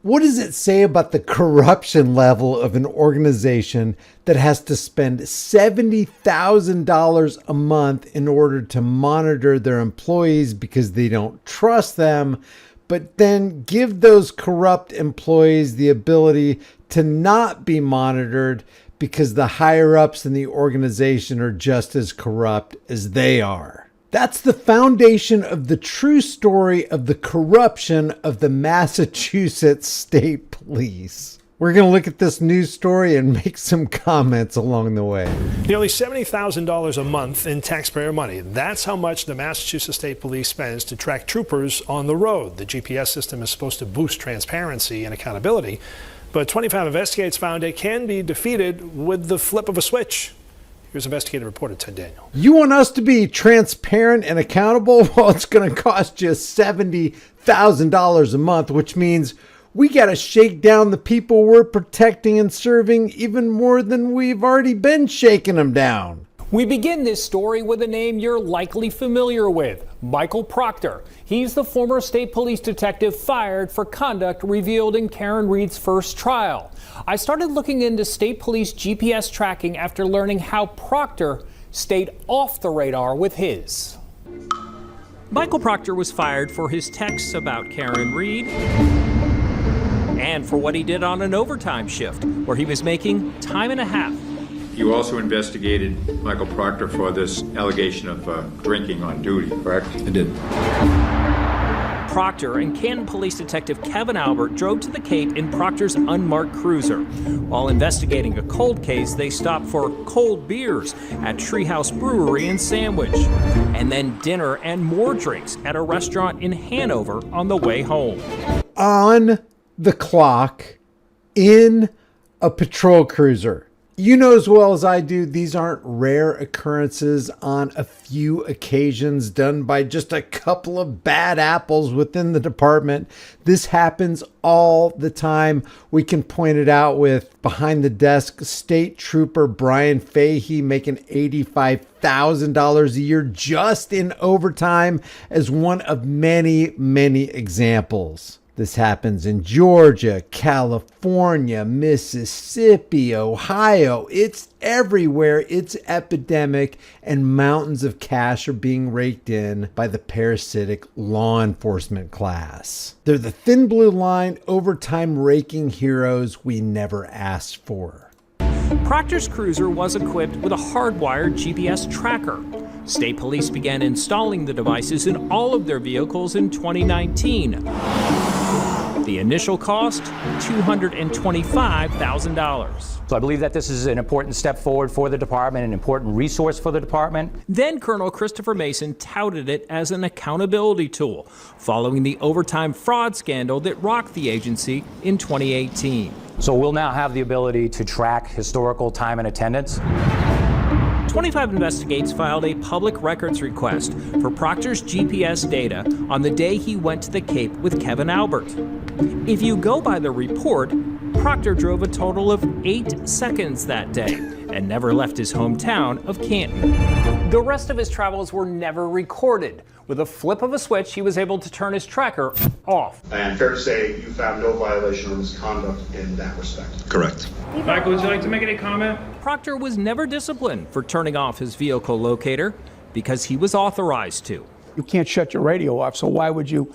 What does it say about the corruption level of an organization that has to spend $70,000 a month in order to monitor their employees because they don't trust them, but then give those corrupt employees the ability to not be monitored because the higher ups in the organization are just as corrupt as they are? That's the foundation of the true story of the corruption of the Massachusetts State Police. We're going to look at this news story and make some comments along the way. Nearly $70,000 a month in taxpayer money. That's how much the Massachusetts State Police spends to track troopers on the road. The GPS system is supposed to boost transparency and accountability, but 25 Investigates found it can be defeated with the flip of a switch. Here's investigative reporter Ted Daniel. You want us to be transparent and accountable? Well, it's going to cost you $70,000 a month, which means we got to shake down the people we're protecting and serving even more than we've already been shaking them down. We begin this story with a name you're likely familiar with, Michael Proctor. He's the former state police detective fired for conduct revealed in Karen Reed's first trial. I started looking into state police GPS tracking after learning how Proctor stayed off the radar with his. Michael Proctor was fired for his texts about Karen Reed and for what he did on an overtime shift, where he was making time and a half. You also investigated Michael Proctor for this allegation of drinking on duty, correct? I did. Proctor and Canton Police Detective Kevin Albert drove to the Cape in Proctor's unmarked cruiser. While investigating a cold case, they stopped for cold beers at Treehouse Brewery in Sandwich, and then dinner and more drinks at a restaurant in Hanover on the way home. On the clock, in a patrol cruiser. You know as well as I do, these aren't rare occurrences on a few occasions done by just a couple of bad apples within the department. This happens all the time. We can point it out with behind the desk State Trooper Brian Fahey making $85,000 a year just in overtime as one of many, many examples. This happens in Georgia, California, Mississippi, Ohio. It's everywhere. It's epidemic, and mountains of cash are being raked in by the parasitic law enforcement class. They're the thin blue line, overtime raking heroes we never asked for. Proctor's cruiser was equipped with a hardwired GPS tracker. State police began installing the devices in all of their vehicles in 2019. The initial cost, $225,000. So I believe that this is an important step forward for the department, an important resource for the department. Then Colonel Christopher Mason touted it as an accountability tool, following the overtime fraud scandal that rocked the agency in 2018. So we'll now have the ability to track historical time and attendance. 25 Investigates filed a public records request for Proctor's GPS data on the day he went to the Cape with Kevin Albert. If you go by the report, Proctor drove a total of 8 seconds that day and never left his hometown of Canton. The rest of his travels were never recorded. With a flip of a switch, he was able to turn his tracker off. And fair to say you found no violation or misconduct in that respect? Correct. Michael, would you like to make any comment? Proctor was never disciplined for turning off his vehicle locator because he was authorized to. You can't shut your radio off, so why would you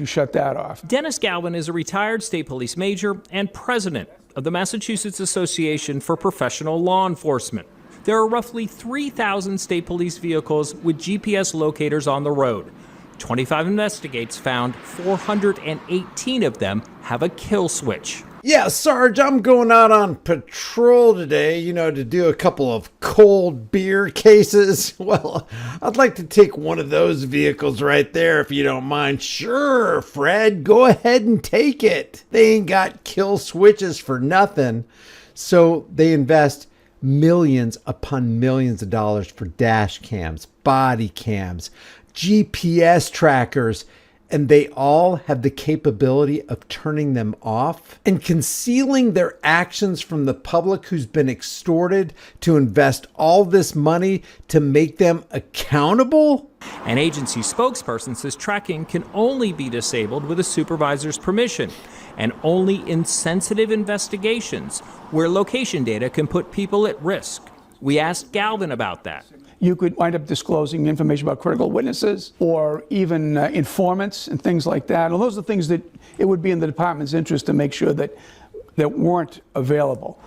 shut that off? Dennis Galvin is a retired state police major and president of the Massachusetts Association for Professional Law Enforcement. There are roughly 3,000 state police vehicles with GPS locators on the road. 25 Investigates found 418 of them have a kill switch. Yeah, Sarge, I'm going out on patrol today, to do a couple of cold beer cases. Well, I'd like to take one of those vehicles right there if you don't mind. Sure, Fred, go ahead and take it. They ain't got kill switches for nothing. So they invest millions upon millions of dollars for dash cams, body cams, GPS trackers, and they all have the capability of turning them off and concealing their actions from the public who's been extorted to invest all this money to make them accountable? An agency spokesperson says tracking can only be disabled with a supervisor's permission. and only in sensitive investigations where location data can put people at risk. We asked Galvin about that. You could wind up disclosing information about critical witnesses or even informants and things like that. And those are things that it would be in the department's interest to make sure that weren't available.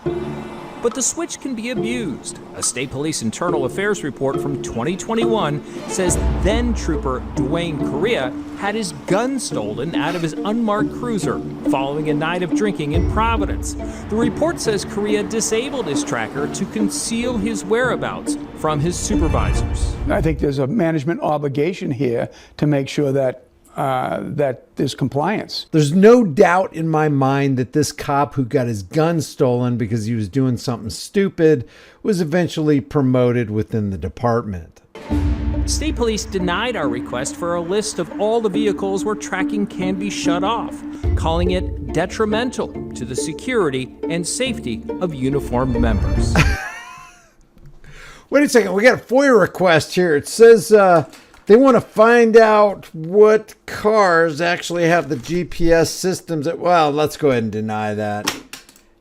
But the switch can be abused. A state police internal affairs report from 2021 says then Trooper Dwayne Correa had his gun stolen out of his unmarked cruiser following a night of drinking in Providence. The report says Correa disabled his tracker to conceal his whereabouts from his supervisors. I think there's a management obligation here to make sure that there's compliance. There's no doubt in my mind that this cop who got his gun stolen because he was doing something stupid was eventually promoted within the department. State police denied our request for a list of all the vehicles where tracking can be shut off, calling it detrimental to the security and safety of uniformed members. Wait a second, we got a FOIA request here. It says they want to find out what cars actually have the GPS systems. Well, let's go ahead and deny that.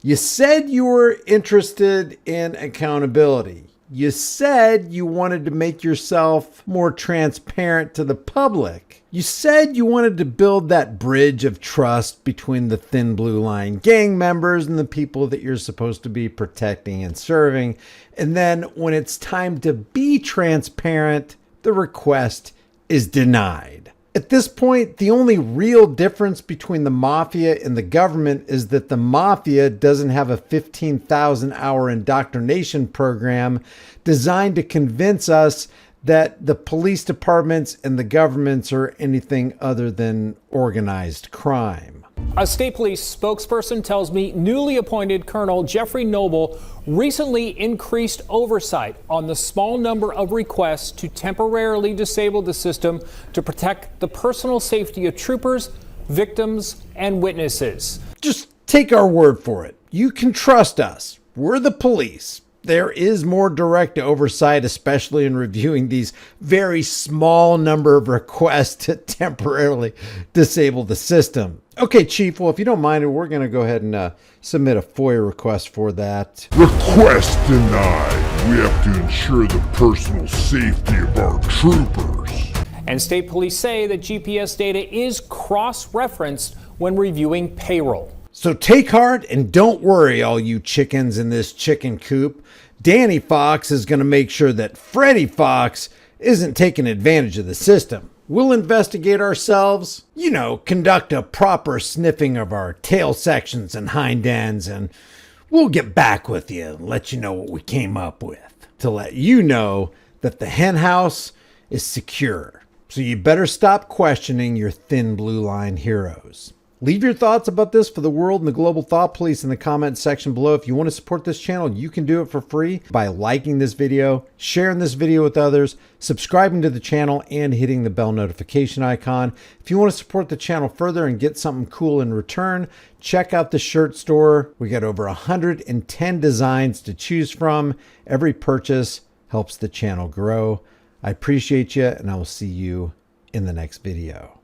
You said you were interested in accountability. You said you wanted to make yourself more transparent to the public. You said you wanted to build that bridge of trust between the Thin Blue Line gang members and the people that you're supposed to be protecting and serving. And then when it's time to be transparent, the request is denied. At this point, the only real difference between the mafia and the government is that the mafia doesn't have a 15,000-hour indoctrination program designed to convince us that the police departments and the governments are anything other than organized crime. A state police spokesperson tells me newly appointed Colonel Jeffrey Noble recently increased oversight on the small number of requests to temporarily disable the system to protect the personal safety of troopers, victims, and witnesses. Just take our word for it. You can trust us. We're the police. There is more direct oversight, especially in reviewing these very small number of requests to temporarily disable the system. Okay, Chief, well, if you don't mind, we're going to go ahead and submit a FOIA request for that. Request denied. We have to ensure the personal safety of our troopers. And state police say that GPS data is cross-referenced when reviewing payroll. So take heart and don't worry, all you chickens in this chicken coop. Danny Fox is going to make sure that Freddie Fox isn't taking advantage of the system. We'll investigate ourselves, conduct a proper sniffing of our tail sections and hind ends, and we'll get back with you and let you know what we came up with to let you know that the hen house is secure. So you better stop questioning your Thin Blue Line heroes. Leave your thoughts about this for the world and the global thought police in the comment section below. If you want to support this channel, you can do it for free by liking this video, sharing this video with others, subscribing to the channel, and hitting the bell notification icon. If you want to support the channel further and get something cool in return, check out the shirt store. We got over 110 designs to choose from. Every purchase helps the channel grow. I appreciate you, and I will see you in the next video.